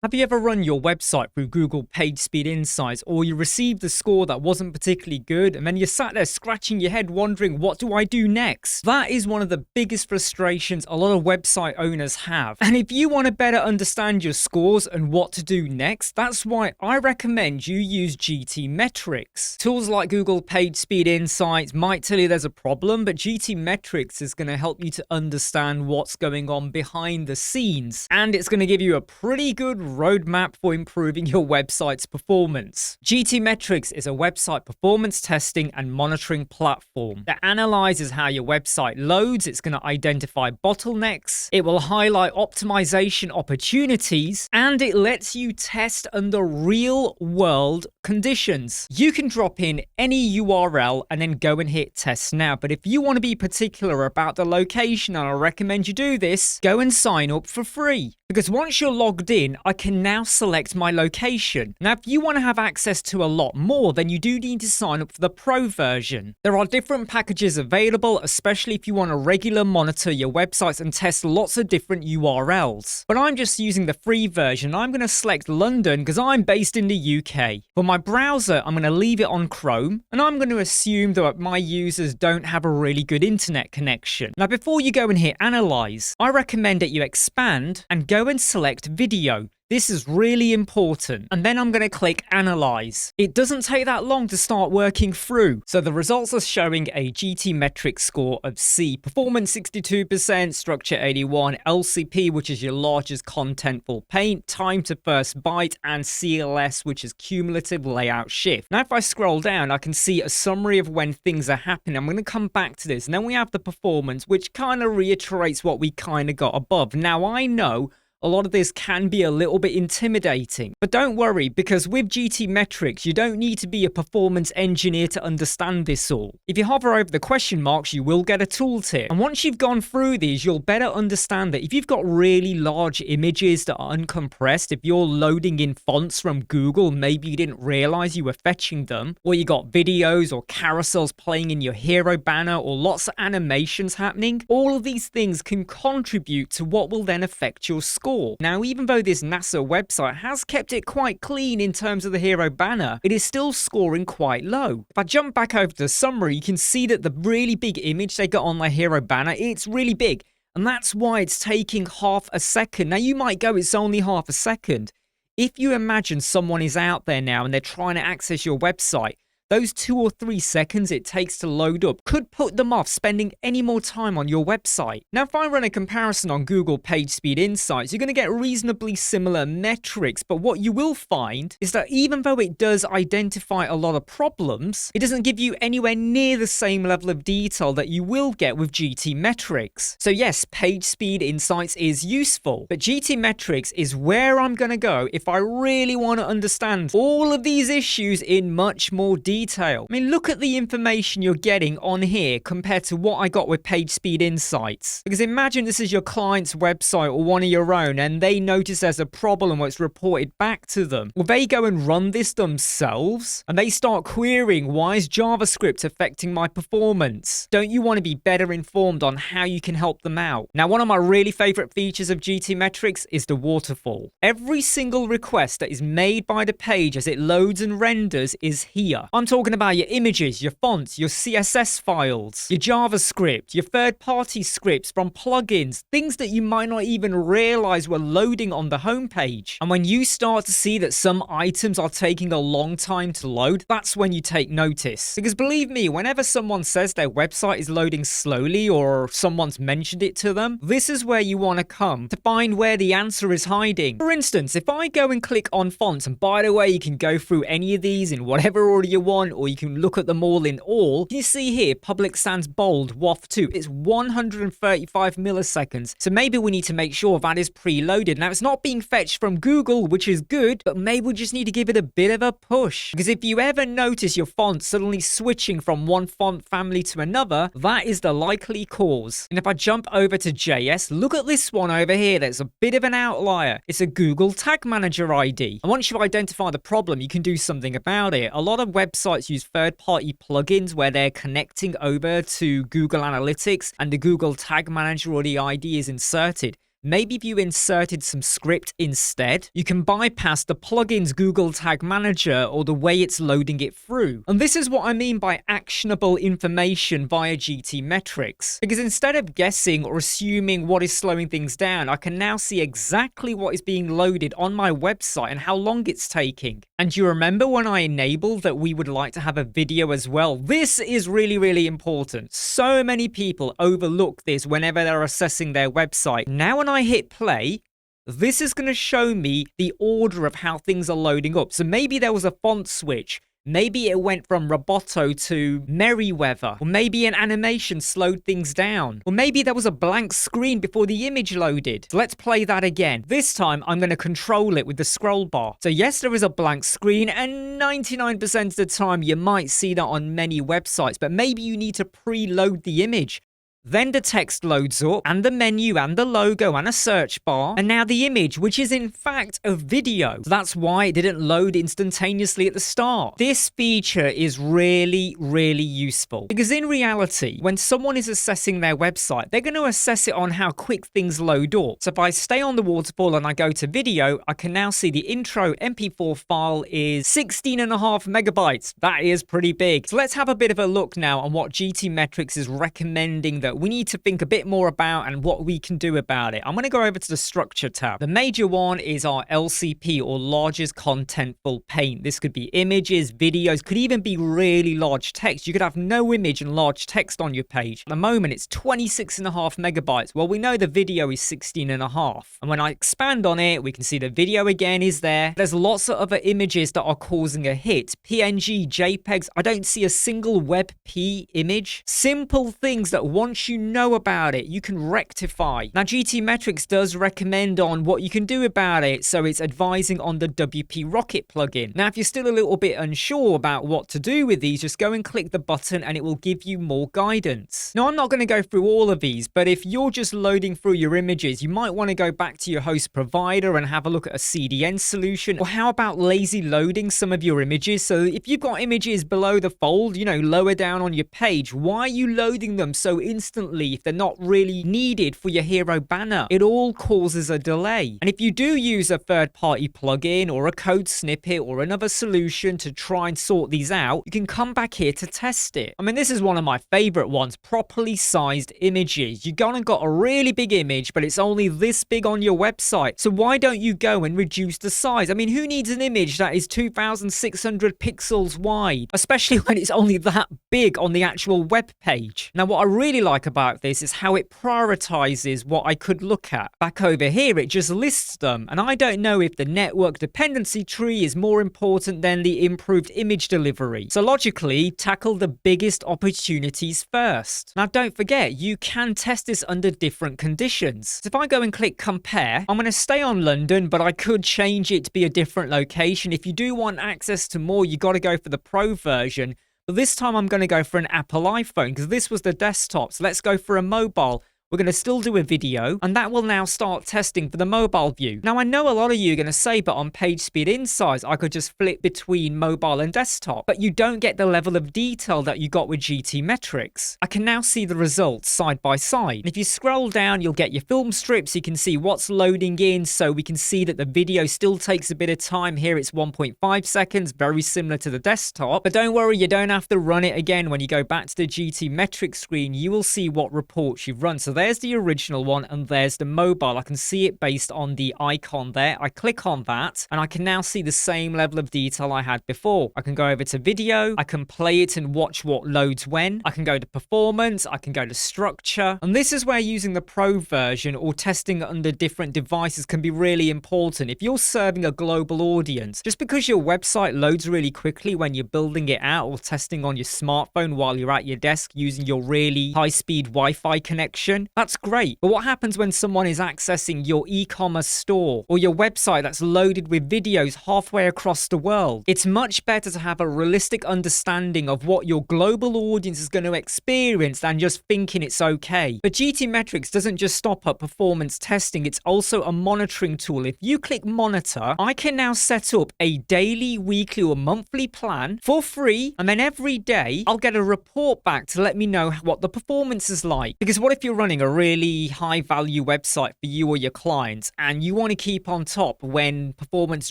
Have you ever run your website through Google PageSpeed Insights, or you received a score that wasn't particularly good and then you sat there scratching your head wondering, what do I do next? That is one of the biggest frustrations a lot of website owners have. And if you want to better understand your scores and what to do next, that's why I recommend you use GTmetrix. Tools like Google PageSpeed Insights might tell you there's a problem, but GTmetrix is going to help you to understand what's going on behind the scenes. And it's going to give you a pretty good roadmap for improving your website's performance. GTmetrix is a website performance testing and monitoring platform that analyzes how your website loads. It's going to identify bottlenecks, it will highlight optimization opportunities, and it lets you test under real world conditions. You can drop in any URL and then go and hit test now, but if you want to be particular about the location, and I recommend you do this, go and sign up for free. Because once you're logged in, I can now select my location. Now, if you want to have access to a lot more, then you do need to sign up for the Pro version. There are different packages available, especially if you want to regularly monitor your websites and test lots of different URLs. But I'm just using the free version. I'm going to select London because I'm based in the UK. For my browser, I'm going to leave it on Chrome, and I'm going to assume that my users don't have a really good internet connection. Now, before you go and hit Analyze, I recommend that you expand and go and select Video. This is really important. And then I'm going to click Analyze. It doesn't take that long to start working through. So the results are showing a GTmetrix score of C. Performance 62%, structure 81, LCP, which is your largest contentful paint, time to first byte, and CLS, which is cumulative layout shift. Now, if I scroll down, I can see a summary of when things are happening. I'm going to come back to this. And then we have the performance, which kind of reiterates what we kind of got above. Now, I know a lot of this can be a little bit intimidating, but don't worry, because with GTmetrix, you don't need to be a performance engineer to understand this all. If you hover over the question marks, you will get a tooltip. And once you've gone through these, you'll better understand that if you've got really large images that are uncompressed, if you're loading in fonts from Google, maybe you didn't realize you were fetching them, or you got videos or carousels playing in your hero banner, or lots of animations happening, all of these things can contribute to what will then affect your score. Now, even though this NASA website has kept it quite clean in terms of the hero banner, it is still scoring quite low. If I jump back over to the summary, you can see that the really big image they got on their hero banner, it's really big. And that's why it's taking half a second. Now, you might go, it's only half a second. If you imagine someone is out there now and they're trying to access your website, those 2 or 3 seconds it takes to load up could put them off spending any more time on your website. Now, if I run a comparison on Google PageSpeed Insights, you're going to get reasonably similar metrics, but what you will find is that even though it does identify a lot of problems, it doesn't give you anywhere near the same level of detail that you will get with GTmetrix. So yes, PageSpeed Insights is useful, but GTmetrix is where I'm going to go if I really want to understand all of these issues in much more detail. I mean, look at the information you're getting on here compared to what I got with PageSpeed Insights. Because imagine this is your client's website or one of your own, and they notice there's a problem or it's reported back to them. Will they go and run this themselves? And they start querying, why is JavaScript affecting my performance? Don't you want to be better informed on how you can help them out? Now, one of my really favorite features of GTmetrix is the Waterfall. Every single request that is made by the page as it loads and renders is here. I'm talking about your images, your fonts, your CSS files, your JavaScript, your third-party scripts from plugins, things that you might not even realize were loading on the homepage. And when you start to see that some items are taking a long time to load, that's when you take notice. Because believe me, whenever someone says their website is loading slowly or someone's mentioned it to them, this is where you want to come to find where the answer is hiding. For instance, if I go and click on fonts, and by the way, you can go through any of these in whatever order you want, or you can look at them all in all. You see here, Public Sans Bold, WAF 2. It's 135 milliseconds. So maybe we need to make sure that is preloaded. Now, it's not being fetched from Google, which is good, but maybe we just need to give it a bit of a push. Because if you ever notice your font suddenly switching from one font family to another, that is the likely cause. And if I jump over to JS, look at this one over here. There's a bit of an outlier. It's a Google Tag Manager ID. And once you identify the problem, you can do something about it. A lot of websites use third-party plugins where they're connecting over to Google Analytics and the Google Tag Manager or the ID is inserted. Maybe if you inserted some script instead, you can bypass the plugin's Google Tag Manager or the way it's loading it through. And this is what I mean by actionable information via GTmetrix. Because instead of guessing or assuming what is slowing things down, I can now see exactly what is being loaded on my website and how long it's taking. And you remember when I enabled that we would like to have a video as well? This is really important. So many people overlook this whenever they're assessing their website. Now when I hit play, this is going to show me the order of how things are loading up. So maybe there was a font switch. Maybe it went from Roboto to Merryweather. Or maybe an animation slowed things down. Or maybe there was a blank screen before the image loaded. So let's play that again. This time, I'm going to control it with the scroll bar. So yes, there is a blank screen, and 99% of the time, you might see that on many websites. But maybe you need to preload the image. Then the text loads up, and the menu, and the logo, and a search bar, and now the image, which is in fact a video. So that's why it didn't load instantaneously at the start. This feature is really useful, because in reality, when someone is assessing their website, they're going to assess it on how quick things load up. So if I stay on the waterfall and I go to video, I can now see the intro MP4 file is 16.5 megabytes. That is pretty big. So let's have a bit of a look now on what GTmetrix is recommending that we need to think a bit more about and what we can do about it. I'm going to go over to the structure tab. The major one is our LCP, or largest contentful paint. This could be images, videos, could even be really large text. You could have no image and large text on your page. At the moment, it's 26.5 megabytes. Well, we know the video is 16.5. And when I expand on it, we can see the video again is there. There's lots of other images that are causing a hit. PNG, JPEGs. I don't see a single WebP image. Simple things that once you know about it, you can rectify. Now, GTmetrix does recommend on what you can do about it, so it's advising on the WP Rocket plugin. Now, if you're still a little bit unsure about what to do with these, just go and click the button and it will give you more guidance. Now, I'm not going to go through all of these, but if you're just loading through your images, you might want to go back to your host provider and have a look at a CDN solution. Or how about lazy loading some of your images? So if you've got images below the fold, lower down on your page, why are you loading them so instantly if they're not really needed for your hero banner? It all causes a delay. And if you do use a third-party plugin or a code snippet or another solution to try and sort these out, you can come back here to test it. I mean, this is one of my favorite ones, properly sized images. You've gone and got a really big image, but it's only this big on your website. So why don't you go and reduce the size? I mean, who needs an image that is 2,600 pixels wide, especially when it's only that big on the actual web page? Now, what I really like about this is how it prioritizes what I could look at. Back over here, it just lists them, and I don't know if the network dependency tree is more important than the improved image delivery. So logically, tackle the biggest opportunities first. Now, don't forget, you can test this under different conditions. So if I go and click compare, I'm going to stay on London, but I could change it to be a different location. If you do want access to more, you got to go for the pro version. But this time I'm going to go for an Apple iPhone because this was the desktop. So let's go for a mobile. We're going to still do a video, and that will now start testing for the mobile view. Now, I know a lot of you are going to say, but on PageSpeed Insights, I could just flip between mobile and desktop, but you don't get the level of detail that you got with GTmetrix. I can now see the results side by side. And if you scroll down, you'll get your film strips. You can see what's loading in, so we can see that the video still takes a bit of time. Here, it's 1.5 seconds, very similar to the desktop. But don't worry, you don't have to run it again. When you go back to the GTmetrix screen, you will see what reports you've run. So there's the original one, and there's the mobile. I can see it based on the icon there. I click on that, and I can now see the same level of detail I had before. I can go over to video, I can play it and watch what loads when. I can go to performance, I can go to structure, and this is where using the pro version or testing under different devices can be really important. If you're serving a global audience, just because your website loads really quickly when you're building it out or testing on your smartphone while you're at your desk using your really high-speed Wi-Fi connection, that's great. But what happens when someone is accessing your e-commerce store or your website that's loaded with videos halfway across the world? It's much better to have a realistic understanding of what your global audience is going to experience than just thinking it's okay. But GTmetrix doesn't just stop at performance testing, it's also a monitoring tool. If you click monitor, I can now set up a daily, weekly, or monthly plan for free, and then every day I'll get a report back to let me know what the performance is like. Because what if you're running running a really high value website for you or your clients and you want to keep on top when performance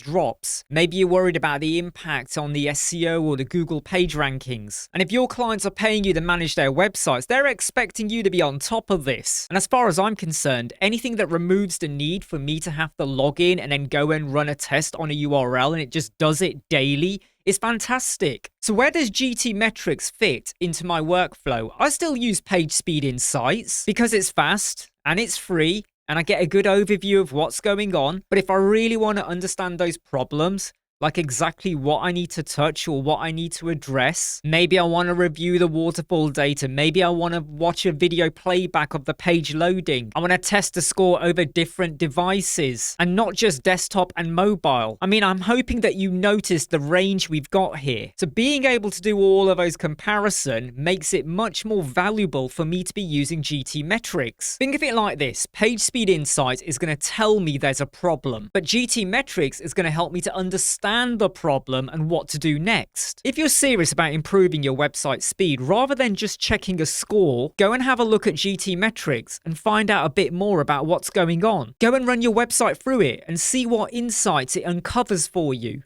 drops. Maybe you're worried about the impact on the SEO or the Google page rankings. And if your clients are paying you to manage their websites, they're expecting you to be on top of this. And as far as I'm concerned, anything that removes the need for me to have to log in and then go and run a test on a URL and it just does it daily is fantastic. So where does GTmetrix fit into my workflow? I still use PageSpeed Insights because it's fast and it's free and I get a good overview of what's going on. But if I really want to understand those problems, like exactly what I need to touch or what I need to address. Maybe I want to review the waterfall data. Maybe I want to watch a video playback of the page loading. I want to test the score over different devices and not just desktop and mobile. I mean, I'm hoping that you noticed the range we've got here. So being able to do all of those comparison makes it much more valuable for me to be using GTmetrix. Think of it like this. PageSpeed Insights is going to tell me there's a problem, but GTmetrix is going to help me to understand the problem and what to do next. If you're serious about improving your website speed, rather than just checking a score, go and have a look at GTmetrix and find out a bit more about what's going on. Go and run your website through it and see what insights it uncovers for you.